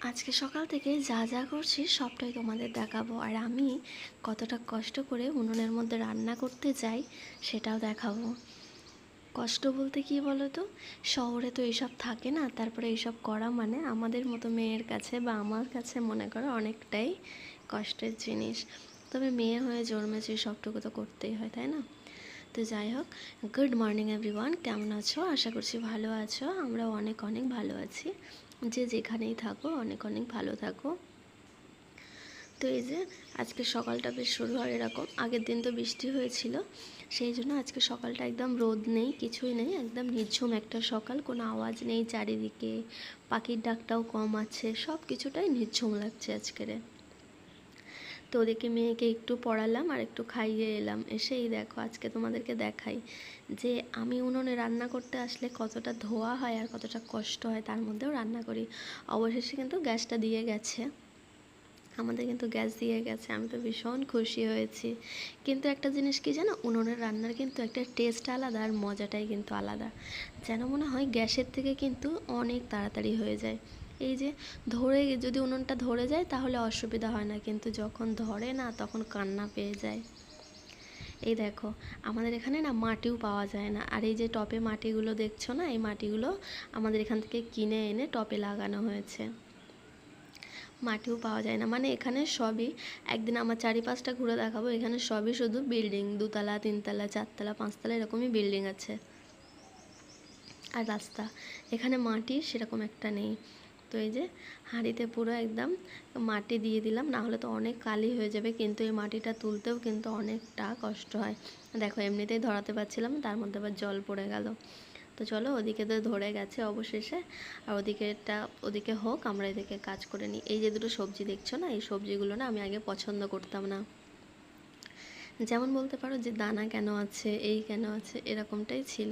আজকে সকাল থেকে যা যা করছি সবটাই তোমাদের দেখাবো, আর আমি কতটা কষ্ট করে উনুনের মধ্যে রান্না করতে যাই সেটাও দেখাবো। কষ্ট বলতে কি বলো তো, শহরে তো এইসব থাকে না, তারপরে এইসব করা মানে আমাদের মতো মেয়ের কাছে বা আমার কাছে মনে করো অনেকটাই কষ্টের জিনিস। তবে মেয়ে হয়ে জন্মেছে, সবটুকু তো করতেই হয়, তাই না? তো যাই হোক, গুড মর্নিং এভরিওয়ান, কেমন আছো? আশা করছি ভালো আছো। আমরা অনেক অনেক ভালো আছি। যে যেখানেই থাকো অনেক অনেক ভালো থাকো। তো এই যে আজকে সকালটা বেশ শুরু হয় এরকম, আগের দিন তো বৃষ্টি হয়েছিল, সেই জন্য আজকে সকালটা একদম রোদ নেই, কিছুই নেই, একদম নিঝুম একটা সকাল, কোনো আওয়াজ নেই চারিদিকে, পাখির ডাকটাও কম আছে, সব কিছুটাই নিঝুম লাগছে আজকের। তো ওদেরকে মেয়েকে একটু পড়ালাম আর একটু খাইয়ে এলাম, এসেই দেখো আজকে তোমাদেরকে দেখাই যে আমি উনুনে রান্না করতে আসলে কতটা ধোয়া হয় আর কতটা কষ্ট হয়, তার মধ্যেও রান্না করি। অবশেষে কিন্তু গ্যাসটা দিয়ে গেছে, আমাদের কিন্তু গ্যাস দিয়ে গেছে, আমি তো ভীষণ খুশি হয়েছি। কিন্তু একটা জিনিস কি জানো, উনুনের রান্নার কিন্তু একটা টেস্ট আলাদা আর মজাটাই কিন্তু আলাদা। যেন মনে হয় গ্যাসের থেকে কিন্তু অনেক তাড়াতাড়ি হয়ে যায়। এই যে ধরে যদি উনুনটা ধরে যায় তাহলে অসুবিধা হয় না, কিন্তু যখন ধরে না তখন কান্না পেয়ে যায়। এই দেখো, আমাদের এখানে না মাটিও পাওয়া যায় না, আর এই যে টপে মাটিগুলো দেখছো না, এই মাটিগুলো আমাদের এখান থেকে কিনে এনে টপে লাগানো হয়েছে। মাটিও পাওয়া যায় না, মানে এখানে সবই, একদিন আমার চারিপাশটা ঘুরে দেখাবো, এখানে সবই শুধু বিল্ডিং, 2তলা 3তলা 4তলা 5তলা এরকমই বিল্ডিং আছে আর রাস্তা। এখানে মাটি সেরকম একটা নেই। তো এই যে হাঁড়িতে পুরো একদম মাটি দিয়ে দিলাম, না হলে তো অনেক কালি হয়ে যাবে, কিন্তু এই মাটিটা তুলতেও কিন্তু অনেকটা কষ্ট হয়। দেখো এমনিতেই ধরাতে পারছিলাম, তার মধ্যে আবার জল পড়ে গেল। তো চলো, ওদিকে তো ধরে গেছে অবশেষে, আর ওদিকে হোক, আমরা এদিকে কাজ করে নিই। এই যে দুটো সবজি দেখছো না, এই সবজিগুলো না আমি আগে পছন্দ করতাম না, যেমন বলতে পারো যে দানা কেন আছে, এই কেন আছে, এরকমটাই ছিল।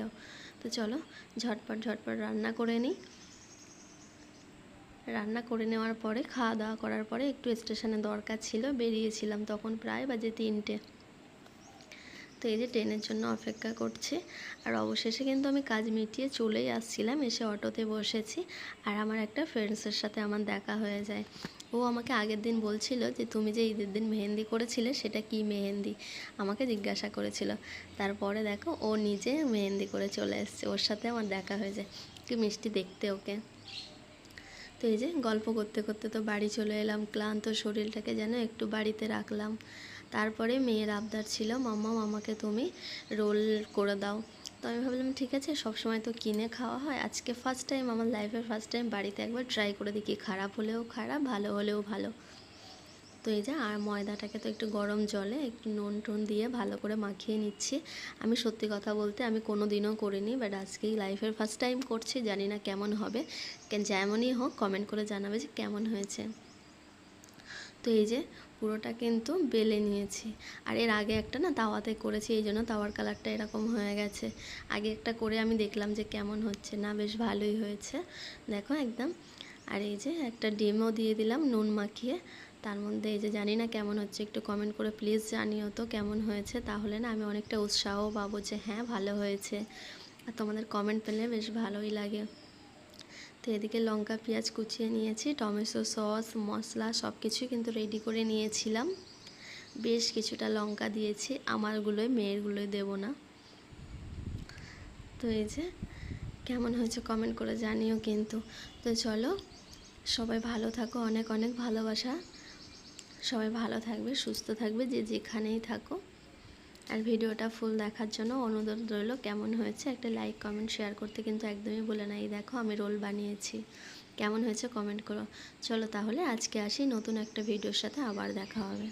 তো চলো ঝটপট ঝটপট রান্না করে নিই। রান্না করে নেওয়ার পরে খাওয়া দাওয়া করার পরে একটু স্টেশনে দরকার ছিল, বেরিয়েছিলাম, তখন প্রায় বাজে 3টে। তো এই যে ট্রেনের জন্য অপেক্ষা করছি, আর অবশেষে কিন্তু আমি কাজ মিটিয়ে চলেই আসছিলাম, এসে অটোতে বসেছি, আর আমার একটা ফ্রেন্ডসের সাথে আমার দেখা হয়ে যায়। ও আমাকে আগের দিন বলছিল যে তুমি যে ঈদের দিন মেহেন্দি করেছিলে সেটা কি মেহেন্দি, আমাকে জিজ্ঞাসা করেছিল। তারপরে দেখো ও নিজে মেহেন্দি করে চলে এসছে, ওর সাথে আমার দেখা হয়ে যায়, কি মিষ্টি দেখতে ওকে। তো এই যে গল্প করতে করতে তো বাড়ি চলে এলাম, ক্লান্ত শরীরটাকে যেন একটু বাড়িতে রাখলাম। তারপরে মেয়ের আবদার ছিল, মাম্মা আমাকে তুমি রোল করে দাও। তো আমি ভাবলাম ঠিক আছে, সবসময় তো কিনে খাওয়া হয়, আজকে ফার্স্ট টাইম, আমার লাইফের ফার্স্ট টাইম বাড়িতে একবার ট্রাই করে দেখি, খারাপ হলেও খারাপ, ভালো হলেও ভালো। তো এই যে আর ময়দাটাকে তো একটু গরম জলে একটু নুন টুন দিয়ে ভালো করে মাখিয়ে নিচ্ছি। আমি সত্যি কথা বলতে আমি কোনো দিনও করিনি, বাট আজকেই লাইফের ফার্স্ট টাইম করছি, জানি না কেমন হবে, যেমনই হোক কমেন্ট করে জানাবে যে কেমন হয়েছে। তো এই যে পুরোটা কিন্তু বেলে নিয়েছি, আর এর আগে একটা না তাওয়াতে করেছি, এই জন্য তাওয়ার কালারটা এরকম হয়ে গেছে। আগে একটা করে আমি দেখলাম যে কেমন হচ্ছে, না বেশ ভালোই হয়েছে, দেখো একদম। আর এই যে একটা ডিমও দিয়ে দিলাম নুন মাখিয়ে তার মধ্যে, এই যে জানি না কেমন হচ্ছে, একটু কমেন্ট করে প্লিজ জানিও তো কেমন হয়েছে, তাহলে না আমি অনেকটা উৎসাহ পাবো যে হ্যাঁ ভালো হয়েছে, আর তোমাদের কমেন্ট পেলে বেশ ভালোই লাগে। তো এদিকে লঙ্কা পেঁয়াজ কুচিয়ে নিয়েছি, টমেটো সস মশলা সব কিছুই কিন্তু রেডি করে নিয়েছিলাম, বেশ কিছুটা লঙ্কা দিয়েছি, আমারগুলোই, মেয়েরগুলোই দেবো না। তো এই যে কেমন হয়েছে কমেন্ট করে জানিও কিন্তু। তো চলো, সবাই ভালো থাকো, অনেক অনেক ভালোবাসা, সবাই ভালো থাকবে সুস্থ থাকবে যে যেখানেই থাকো। আর ভিডিওটা ফুল দেখার জন্য অনুরোধ রইল, কেমন হয়েছে একটা লাইক কমেন্ট শেয়ার করতে কিন্তু একদমই ভুলে না। এই দেখো আমি রোল বানিয়েছি, কেমন হয়েছে কমেন্ট করো। চলো তাহলে আজকে আসি, নতুন একটা ভিডিওর সাথে আবার দেখা হবে।